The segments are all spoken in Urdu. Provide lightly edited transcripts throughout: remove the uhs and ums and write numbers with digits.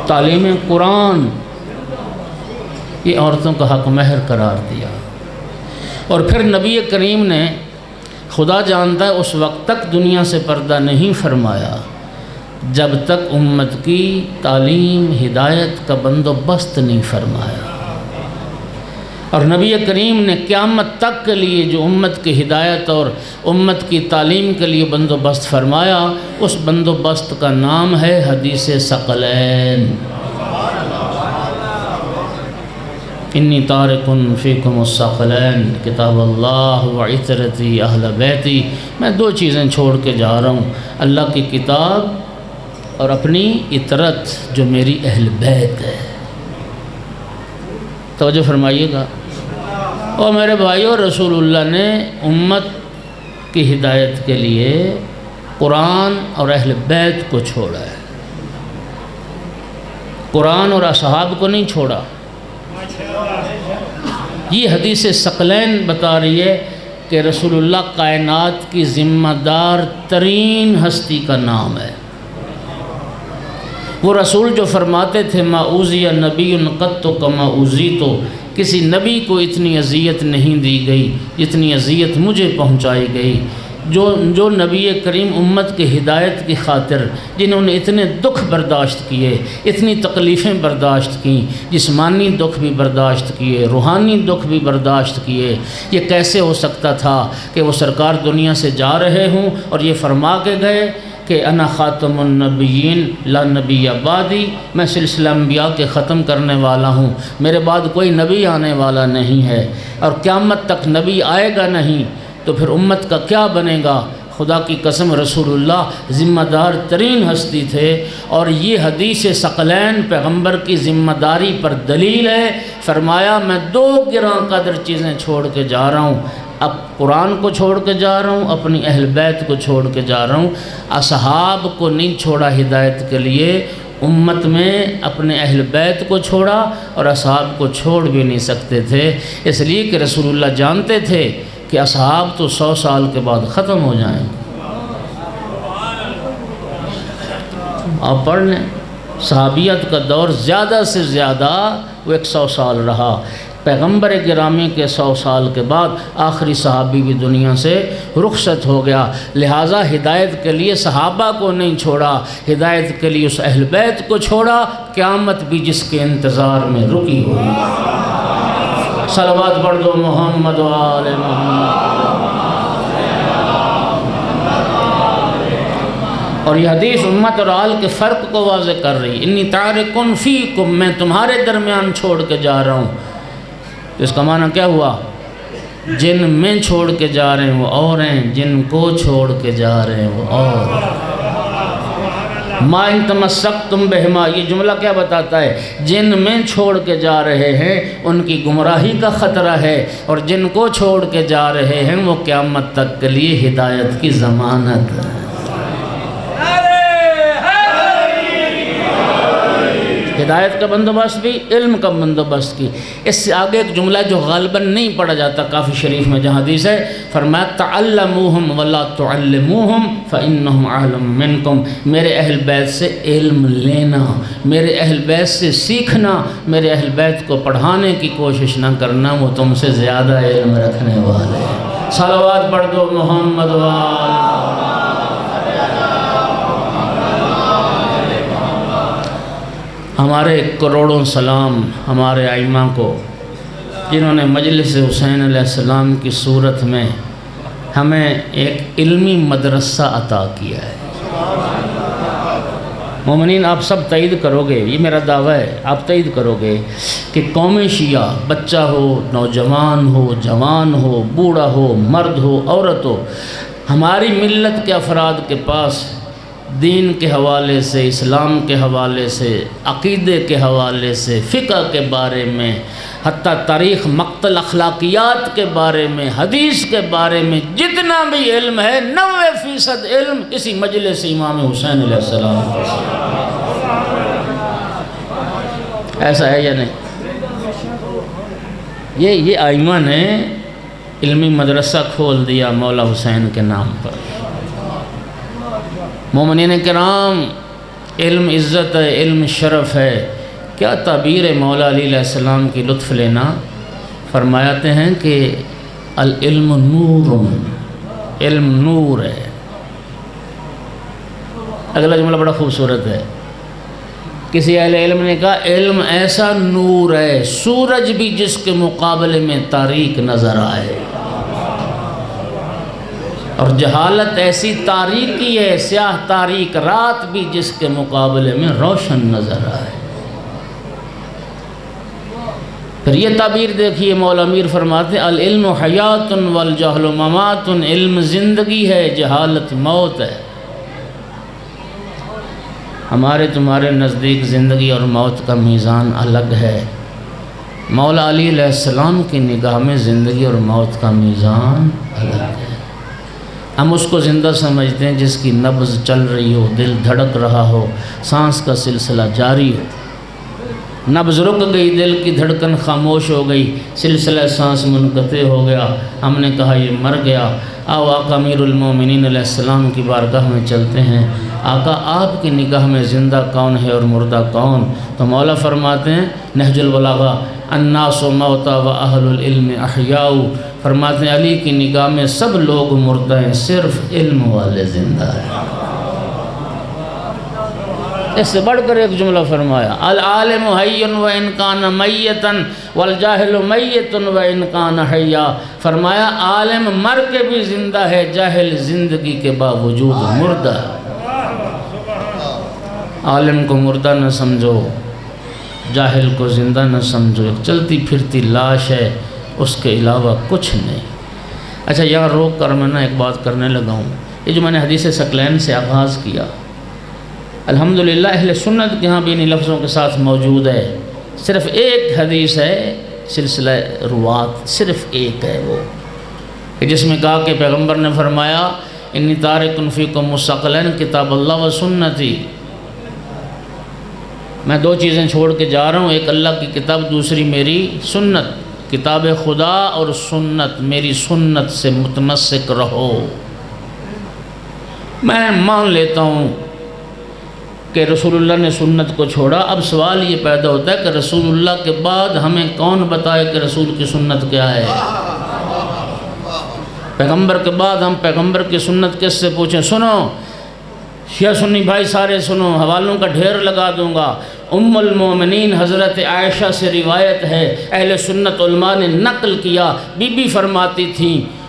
تعلیم قرآن یہ عورتوں کا حق مہر قرار دیا، اور پھر نبی کریم نے خدا جانتا ہے اس وقت تک دنیا سے پردہ نہیں فرمایا جب تک امت کی تعلیم ہدایت کا بندوبست نہیں فرمایا، اور نبی کریم نے قیامت تک کے لیے جو امت کی ہدایت اور امت کی تعلیم کے لیے بندوبست فرمایا، اس بندوبست کا نام ہے حدیث ثقلین۔ انی تارک فیکم الثقلین کتاب اللہ و عطرتی اہل بیتی، میں دو چیزیں چھوڑ کے جا رہا ہوں، اللہ کی کتاب اور اپنی عطرت جو میری اہل بیت ہے۔ توجہ فرمائیے گا۔ اور میرے بھائیو، رسول اللہ نے امت کی ہدایت کے لیے قرآن اور اہل بیت کو چھوڑا ہے، قرآن اور اصحاب کو نہیں چھوڑا۔ یہ حدیث ثقلین بتا رہی ہے کہ رسول اللہ کائنات کی ذمہ دار ترین ہستی کا نام ہے۔ وہ رسول جو فرماتے تھے ما اوذی نبی قط کما اوذیت، کسی نبی کو اتنی اذیت نہیں دی گئی جتنی اذیت مجھے پہنچائی گئی۔ جو نبی کریم امت کی ہدایت کی خاطر جنہوں نے اتنے دکھ برداشت کیے، اتنی تکلیفیں برداشت کیں، جسمانی دکھ بھی برداشت کیے، روحانی دکھ بھی برداشت کیے، یہ کیسے ہو سکتا تھا کہ وہ سرکار دنیا سے جا رہے ہوں اور یہ فرما کے گئے کہ انا خاتم النبیین لا نبی بعدی، میں سلسلہ انبیاء کے ختم کرنے والا ہوں، میرے بعد کوئی نبی آنے والا نہیں ہے اور قیامت تک نبی آئے گا نہیں، تو پھر امت کا کیا بنے گا؟ خدا کی قسم رسول اللہ ذمہ دار ترین ہستی تھے، اور یہ حدیث ثقلین پیغمبر کی ذمہ داری پر دلیل ہے۔ فرمایا میں دو گراں قدر چیزیں چھوڑ کے جا رہا ہوں، اب قرآن کو چھوڑ کے جا رہا ہوں، اپنی اہل بیت کو چھوڑ کے جا رہا ہوں۔ اصحاب کو نہیں چھوڑا ہدایت کے لیے، امت میں اپنے اہل بیت کو چھوڑا، اور اصحاب کو چھوڑ بھی نہیں سکتے تھے، اس لیے کہ رسول اللہ جانتے تھے کہ اصحاب تو 100 سال کے بعد ختم ہو جائیں۔ آپ پڑھ لیں، صحابیت کا دور زیادہ سے زیادہ وہ 100 سال رہا، پیغمبر گرامی کے 100 سال کے بعد آخری صحابی بھی دنیا سے رخصت ہو گیا، لہٰذا ہدایت کے لیے صحابہ کو نہیں چھوڑا، ہدایت کے لیے اس اہل بیت کو چھوڑا، قیامت بھی جس کے انتظار میں رکی ہوئی۔ صلوات پڑھ دو محمد و آل محمد۔ اور یہ حدیث امت اور آل کے فرق کو واضح کر رہی، انی تارکن فیکم، میں تمہارے درمیان چھوڑ کے جا رہا ہوں۔ اس کا معنی کیا ہوا؟ جن میں چھوڑ کے جا رہے ہیں وہ اور ہیں، جن کو چھوڑ کے جا رہے ہیں وہ اور ہیں۔ ما ان تمسکتم بہما، یہ جملہ کیا بتاتا ہے؟ جن میں چھوڑ کے جا رہے ہیں ان کی گمراہی کا خطرہ ہے، اور جن کو چھوڑ کے جا رہے ہیں وہ قیامت تک کے لیے ہدایت کی ضمانت ہے۔ ہدایت کا بندوبست بھی، علم کا بندوبست کی۔ اس سے آگے ایک جملہ جو غالباً نہیں پڑھا جاتا کافی شریف میں جہاں حدیث ہے، فرمایا تعلموہم ولا تعلموہم فإنہم اعلم منکم، میرے اہل بیت سے علم لینا، میرے اہل بیت سے سیکھنا، میرے اہل بیت کو پڑھانے کی کوشش نہ کرنا، وہ تم سے زیادہ علم رکھنے والے ہیں۔ صلوات پڑھ دو محمد و آل۔ ہمارے کروڑوں سلام ہمارے ائمہ کو، جنہوں نے مجلس حسین علیہ السلام کی صورت میں ہمیں ایک علمی مدرسہ عطا کیا ہے۔ مومنین آپ سب تائید کرو گے، یہ میرا دعویٰ ہے، آپ تائید کرو گے کہ قوم شیعہ بچہ ہو، نوجوان ہو، جوان ہو، بوڑھا ہو، مرد ہو، عورت ہو، ہماری ملت کے افراد کے پاس دین کے حوالے سے، اسلام کے حوالے سے، عقیدے کے حوالے سے، فقہ کے بارے میں، حتیٰ تاریخ مقتل اخلاقیات کے بارے میں، حدیث کے بارے میں جتنا بھی علم ہے 90% علم اسی مجلس امام حسین علیہ السلام۔ ایسا ہے یا نہیں؟ یہ ائمہ نے علمی مدرسہ کھول دیا مولا حسین کے نام پر۔ مومنین کرام، علم عزت ہے، علم شرف ہے۔ کیا تعبیر ہے مولا علی علیہ السلام کی لطف لینا۔ فرماتے ہیں کہ العلم نور، علم نور ہے۔ اگلا جملہ بڑا خوبصورت ہے، کسی اہل علم نے کہا علم ایسا نور ہے سورج بھی جس کے مقابلے میں تاریک نظر آئے، اور جہالت ایسی تاریکی ہے سیاہ تاریک رات بھی جس کے مقابلے میں روشن نظر آئے۔ پھر یہ تعبیر دیکھیے، مولا میر فرماتے ہیں العلم حیات والجہل ممات، علم زندگی ہے جہالت موت ہے۔ ہمارے تمہارے نزدیک زندگی اور موت کا میزان الگ ہے، مولا علی علیہ السلام کی نگاہ میں زندگی اور موت کا میزان الگ ہے۔ ہم اس کو زندہ سمجھتے ہیں جس کی نبض چل رہی ہو، دل دھڑک رہا ہو، سانس کا سلسلہ جاری ہو۔ نبض رک گئی، دل کی دھڑکن خاموش ہو گئی، سلسلہ سانس منقطع ہو گیا، ہم نے کہا یہ مر گیا۔ آو آقا امیر المومنین علیہ السلام کی بارگاہ میں چلتے ہیں، آقا آپ کی نگاہ میں زندہ کون ہے اور مردہ کون؟ تو مولا فرماتے ہیں نہج البلاغہ الناس موتا و اہل العلم احیاء، فرماتے ہیں علی کی نگاہ میں سب لوگ مردہ ہیں، صرف علم والے زندہ ہیں۔ اس سے بڑھ کر ایک جملہ فرمایا العالم حی و ان کان میتا والجاہل میت و ان کان حیا، فرمایا عالم مر کے بھی زندہ ہے، جاہل زندگی کے باوجود مردہ ہے۔ عالم کو مردہ نہ سمجھو، جاہل کو زندہ نہ سمجھو، ایک چلتی پھرتی لاش ہے، اس کے علاوہ کچھ نہیں۔ اچھا یہاں روک کر میں ایک بات کرنے لگا ہوں، یہ جو میں نے حدیث ثقلین سے آغاز کیا، الحمدللہ اہل سنت کے ہاں بھی انہی لفظوں کے ساتھ موجود ہے، صرف ایک حدیث ہے سلسلہ روات، صرف ایک ہے وہ کہ جس میں کہا کہ پیغمبر نے فرمایا انی تارک فیکم الثقلین کتاب اللہ و سنتی، میں دو چیزیں چھوڑ کے جا رہا ہوں، ایک اللہ کی کتاب، دوسری میری سنت، کتاب خدا اور سنت، میری سنت سے متمسک رہو۔ میں مان لیتا ہوں کہ رسول اللہ نے سنت کو چھوڑا، اب سوال یہ پیدا ہوتا ہے کہ رسول اللہ کے بعد ہمیں کون بتائے کہ رسول کی سنت کیا ہے؟ پیغمبر کے بعد ہم پیغمبر کی سنت کس سے پوچھیں؟ سنو شیعہ سنی بھائی سارے سنو، حوالوں کا ڈھیر لگا دوں گا۔ ام المومنین حضرت عائشہ سے روایت ہے، اہل سنت علماء نے نقل کیا، بی بی فرماتی تھیں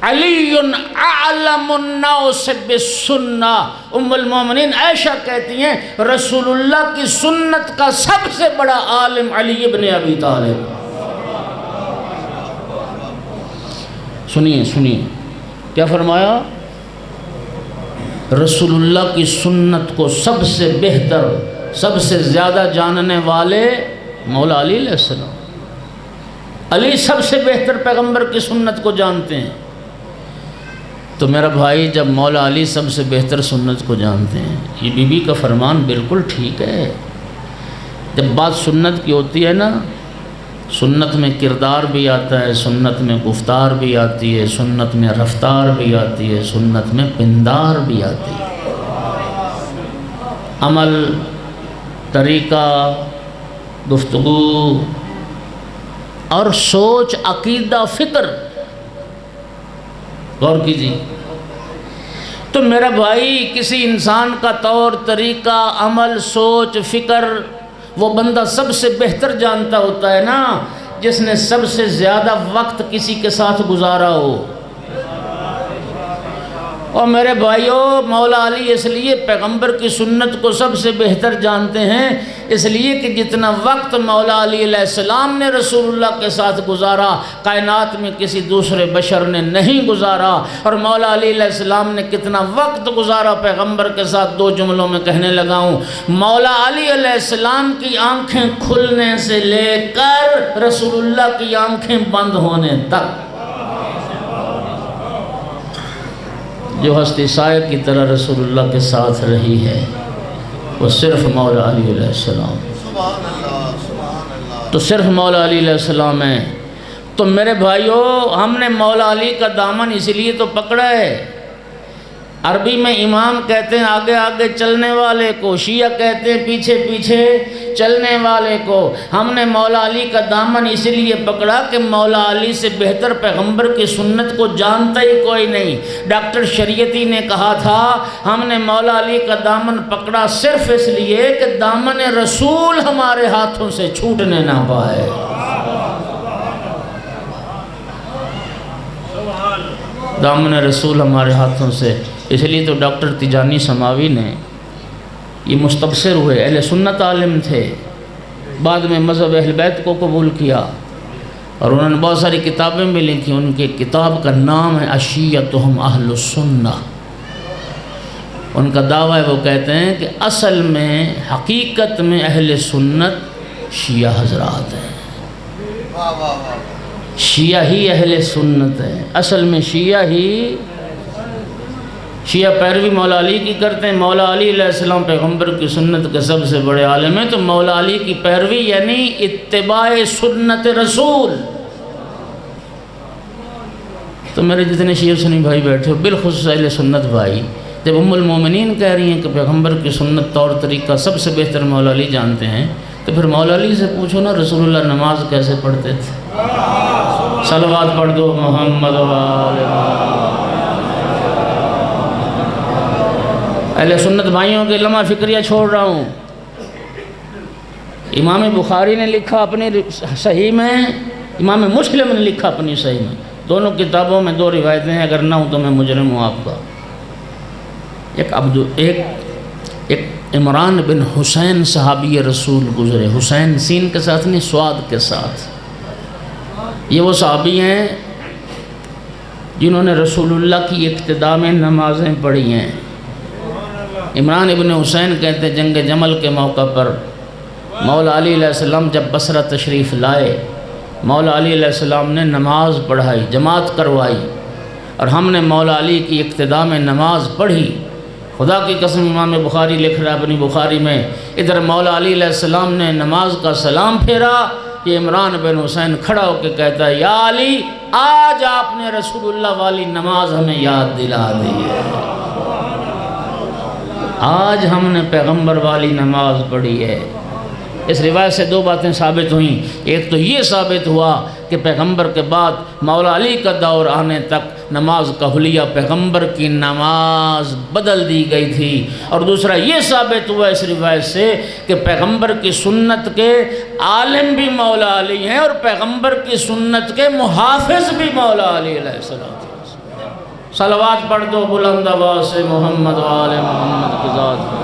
علی اعلم الناس بالسنہ، ام المومنین عائشہ کہتی ہیں رسول اللہ کی سنت کا سب سے بڑا عالم علی ابن ابی طالب۔ سنیے کیا فرمایا؟ رسول اللہ کی سنت کو سب سے بہتر، سب سے زیادہ جاننے والے مولا علی علیہ السلام، علی سب سے بہتر پیغمبر کی سنت کو جانتے ہیں۔ تو میرا بھائی جب مولا علی سب سے بہتر سنت کو جانتے ہیں، یہ بی بی کا فرمان بالکل ٹھیک ہے۔ جب بات سنت کی ہوتی ہے نا، سنت میں کردار بھی آتا ہے، سنت میں گفتار بھی آتی ہے، سنت میں رفتار بھی آتی ہے، سنت میں پندار بھی آتی ہے، عمل، طریقہ، گفتگو اور سوچ، عقیدہ، فکر، غور کیجیے۔ تو میرا بھائی کسی انسان کا طور طریقہ، عمل، سوچ، فکر وہ بندہ سب سے بہتر جانتا ہوتا ہے نا جس نے سب سے زیادہ وقت کسی کے ساتھ گزارا ہو۔ اور میرے بھائیوں مولا علی اس لیے پیغمبر کی سنت کو سب سے بہتر جانتے ہیں، اس لیے کہ جتنا وقت مولا علی علیہ السلام نے رسول اللہ کے ساتھ گزارا کائنات میں کسی دوسرے بشر نے نہیں گزارا، اور مولا علی علیہ السلام نے کتنا وقت گزارا پیغمبر کے ساتھ، دو جملوں میں کہنے لگا ہوں۔ مولا علی علیہ السلام کی آنکھیں کھلنے سے لے کر رسول اللہ کی آنکھیں بند ہونے تک جو ہستی سائے کی طرح رسول اللہ کے ساتھ رہی ہے وہ صرف مولا علی علیہ السلام، تو صرف مولا علی علیہ السلام ہے۔ تو میرے بھائیوں ہم نے مولا علی کا دامن اس لیے تو پکڑا ہے عربی میں امام کہتے ہیں آگے آگے چلنے والے کو، شیعہ کہتے ہیں پیچھے پیچھے چلنے والے کو۔ ہم نے مولا علی کا دامن اس لیے پکڑا کہ مولا علی سے بہتر پیغمبر کی سنت کو جانتا ہی کوئی نہیں۔ ڈاکٹر شریعتی نے کہا تھا ہم نے مولا علی کا دامن پکڑا صرف اس لیے کہ دامن رسول ہمارے ہاتھوں سے چھوٹنے نہ پائے۔ دامن رسول ہمارے ہاتھوں سے، اس لیے تو ڈاکٹر تیجانی سماوی نے، یہ مستبصر ہوئے، اہل سنت عالم تھے، بعد میں مذہب اہل بیت کو قبول کیا اور انہوں نے بہت ساری کتابیں بھی لکھی۔ ان کی کتاب کا نام ہے اشیعتہم اہل السنہ۔ ان کا دعویٰ ہے، وہ کہتے ہیں کہ اصل میں حقیقت میں اہل سنت شیعہ حضرات ہیں، شیعہ ہی اہل سنت ہے، اصل میں شیعہ پیروی مولا علی کی کرتے ہیں۔ مولا علی علیہ السلام پیغمبر کی سنت کے سب سے بڑے عالم ہیں، تو مولا علی کی پیروی یعنی اتباع سنت رسول۔ تو میرے جتنے شیعہ سنی بھائی بیٹھے ہو، بالخصوص اہل سنت بھائی، جب ام المومنین کہہ رہی ہیں کہ پیغمبر کی سنت طور طریقہ سب سے بہتر مولا علی جانتے ہیں، تو پھر مولا علی سے پوچھو نا رسول اللہ نماز کیسے پڑھتے تھے؟ صلوات پڑھ دو محمد و آل محمد۔ اہل سنت بھائیوں کے لمحہ فکریہ چھوڑ رہا ہوں۔ امام بخاری نے لکھا اپنی صحیح میں، امام مسلم نے لکھا اپنی صحیح میں، دونوں کتابوں میں دو روایتیں ہیں، اگر نہ ہوں تو میں مجرم ہوں آپ کا۔ ایک عمران بن حسین صحابی رسول گزرے، حسین سین کے ساتھ نہیں، سواد کے ساتھ۔ یہ وہ صحابی ہیں جنہوں نے رسول اللہ کی اقتداء میں نمازیں پڑھی ہیں۔ عمران ابن حسین کہتے ہیں جنگ جمل کے موقع پر مولا علی علیہ السلام جب بصرہ تشریف لائے، مولا علی علیہ السلام نے نماز پڑھائی، جماعت کروائی، اور ہم نے مولا علی کی اقتداء میں نماز پڑھی۔ خدا کی قسم امام بخاری لکھ رہا ہے اپنی بخاری میں، ادھر مولا علی علیہ السلام نے نماز کا سلام پھیرا، یہ عمران بن حسین کھڑا ہو کے کہتا ہے یا علی آج آپ نے رسول اللہ والی نماز ہمیں یاد دلا دی ہے، آج ہم نے پیغمبر والی نماز پڑھی ہے۔ اس روایت سے دو باتیں ثابت ہوئیں، ایک تو یہ ثابت ہوا کہ پیغمبر کے بعد مولا علی کا دور آنے تک نماز کا حلیہ پیغمبر کی نماز بدل دی گئی تھی، اور دوسرا یہ ثابت ہوا اس روایت سے کہ پیغمبر کی سنت کے عالم بھی مولا علی ہیں اور پیغمبر کی سنت کے محافظ بھی مولا علی علیہ السلام۔ صلوات پڑھ دو بلند آواز سے محمد و آل محمد کی ذات۔